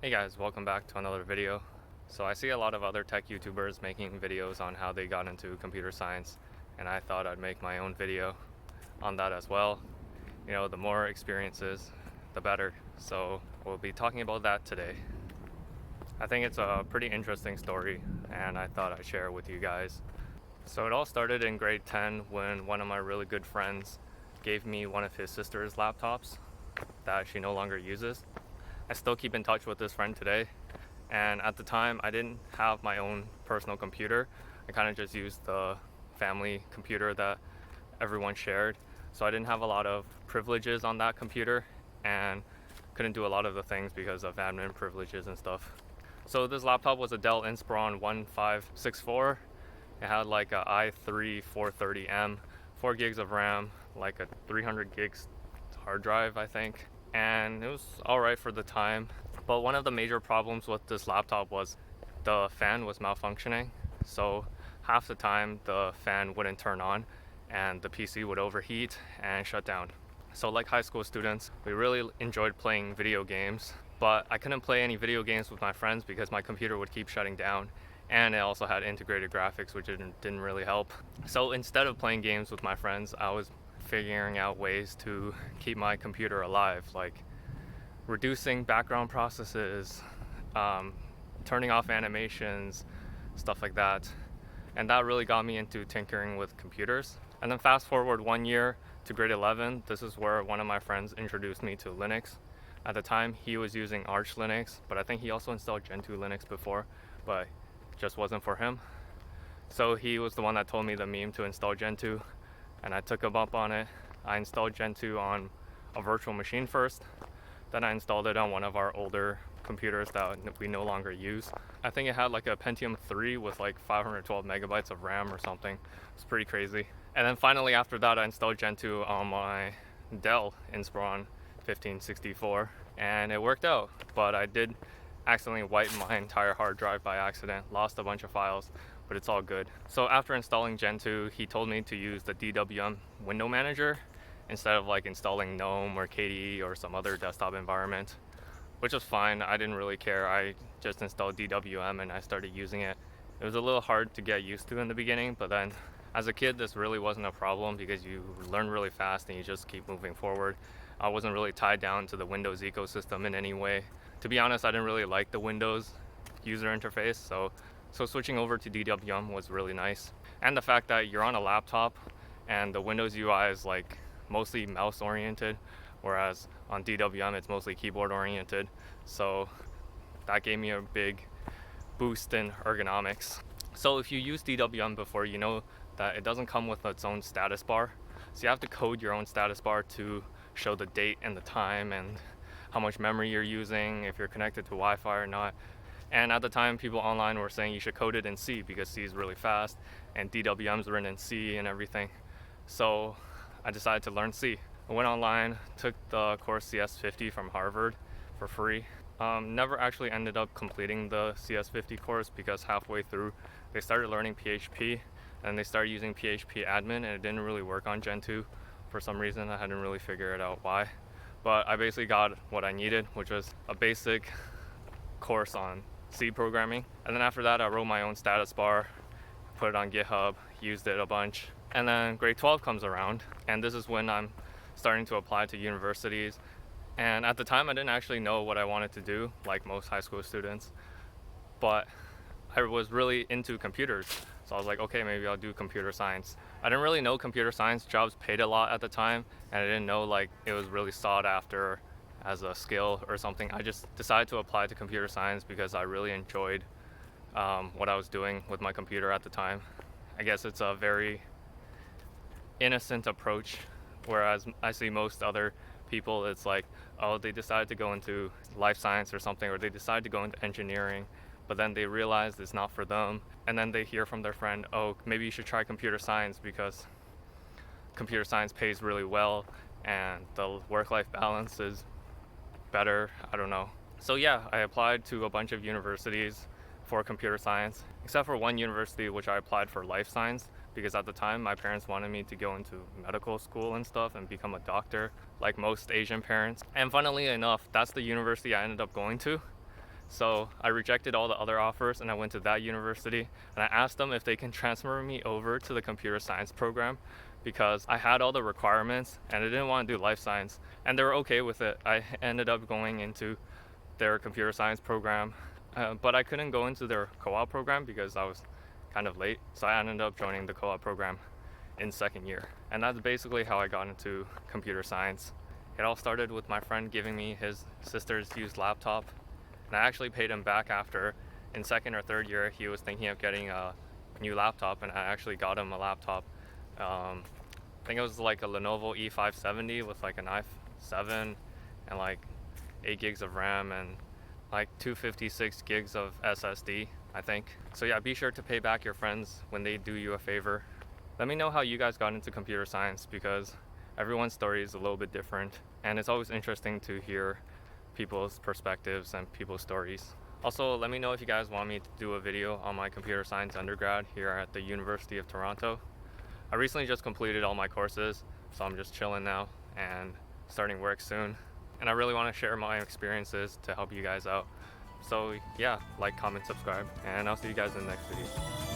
Hey guys, welcome back to another video. So I see a lot of other tech YouTubers making videos on how they got into computer science, and I thought I'd make my own video on that as well. You know, the more experiences, the better. So we'll be talking about that today. I think it's a pretty interesting story, and I thought I'd share it with you guys. So it all started in grade 10 when one of my really good friends gave me one of his sister's laptops that she no longer uses. I still keep in touch with this friend today, and at the time I didn't have my own personal computer. I kind of just used the family computer that everyone shared, so I didn't have a lot of privileges on that computer and couldn't do a lot of the things because of admin privileges and stuff. So this laptop was a Dell Inspiron 1564. It had like a i3 430M, 4 gigs of RAM, like a 300 gigs hard drive, I think, and it was alright for the time. But one of the major problems with this laptop was the fan was malfunctioning. So half the time the fan wouldn't turn on and the PC would overheat and shut down. So like high school students, we really enjoyed playing video games, but I couldn't play any video games with my friends because my computer would keep shutting down, and it also had integrated graphics, which didn't really help. So instead of playing games with my friends, I was figuring out ways to keep my computer alive, like reducing background processes, turning off animations, stuff like that. And that really got me into tinkering with computers. And then fast forward 1 year to grade 11, this is where one of my friends introduced me to Linux. At the time, he was using Arch Linux, but I think he also installed Gentoo Linux before, but just wasn't for him. So he was the one that told me the meme to install Gentoo, and I took him up on it. I installed Gentoo on a virtual machine first, then I installed it on one of our older computers that we no longer use. I think it had like a Pentium 3 with like 512 megabytes of RAM or something. It's pretty crazy. And then finally after that, I installed Gentoo on my Dell Inspiron 1564, and it worked out. But I did accidentally wipe my entire hard drive by accident, lost a bunch of files, but it's all good. So after installing Gentoo, he told me to use the DWM window manager instead of like installing GNOME or KDE or some other desktop environment, which was fine. I didn't really care. I just installed DWM and I started using it. It was a little hard to get used to in the beginning, but then as a kid, this really wasn't a problem because you learn really fast and you just keep moving forward. I wasn't really tied down to the Windows ecosystem in any way. To be honest, I didn't really like the Windows user interface, so switching over to DWM was really nice. And the fact that you're on a laptop and the Windows UI is like mostly mouse oriented, whereas on DWM it's mostly keyboard oriented. So that gave me a big boost in ergonomics. So if you use DWM before, you know that it doesn't come with its own status bar. So you have to code your own status bar to show the date and the time and how much memory you're using, if you're connected to Wi-Fi or not. And at the time, people online were saying you should code it in C because C is really fast and DWM's written in C and everything. So I decided to learn C. I went online, took the course CS50 from Harvard for free. Never actually ended up completing the CS50 course because halfway through they started learning PHP and they started using PHP admin, and it didn't really work on Gentoo for some reason. I hadn't really figured out why. But I basically got what I needed, which was a basic course on C programming. And then after that, I wrote my own status bar, put it on GitHub, used it a bunch. And then grade 12 comes around, and this is when I'm starting to apply to universities. And at the time, I didn't actually know what I wanted to do, like most high school students. But I was really into computers. So I was like, okay, maybe I'll do computer science. I didn't really know computer science jobs paid a lot at the time, and I didn't know like it was really sought after as a skill or something. I just decided to apply to computer science because I really enjoyed what I was doing with my computer at the time. I guess it's a very innocent approach, whereas I see most other people, it's like, oh, they decided to go into life science or something, or they decide to go into engineering, but then they realize it's not for them, and then they hear from their friend, oh, maybe you should try computer science because computer science pays really well and the work-life balance is better. I don't know. So yeah, I applied to a bunch of universities for computer science, except for one university which I applied for life science because at the time my parents wanted me to go into medical school and stuff and become a doctor like most Asian parents. And funnily enough, that's the university I ended up going to. So I rejected all the other offers and I went to that university, and I asked them if they can transfer me over to the computer science program because I had all the requirements and I didn't want to do life science, and they were okay with it. I ended up going into their computer science program, but I couldn't go into their co-op program because I was kind of late, so I ended up joining the co-op program in second year. And that's basically how I got into computer science. It all started with my friend giving me his sister's used laptop, and I actually paid him back after. In second or third year, he was thinking of getting a new laptop, and I actually got him a laptop. I think it was like a Lenovo E570 with like an i7 and like 8 gigs of RAM and like 256 gigs of SSD, I think. So yeah, be sure to pay back your friends when they do you a favor. Let me know how you guys got into computer science, because everyone's story is a little bit different, and it's always interesting to hear people's perspectives and people's stories. Also, let me know if you guys want me to do a video on my computer science undergrad here at the University of Toronto. I recently just completed all my courses, so I'm just chilling now and starting work soon. And I really want to share my experiences to help you guys out. So yeah, like, comment, subscribe, and I'll see you guys in the next video.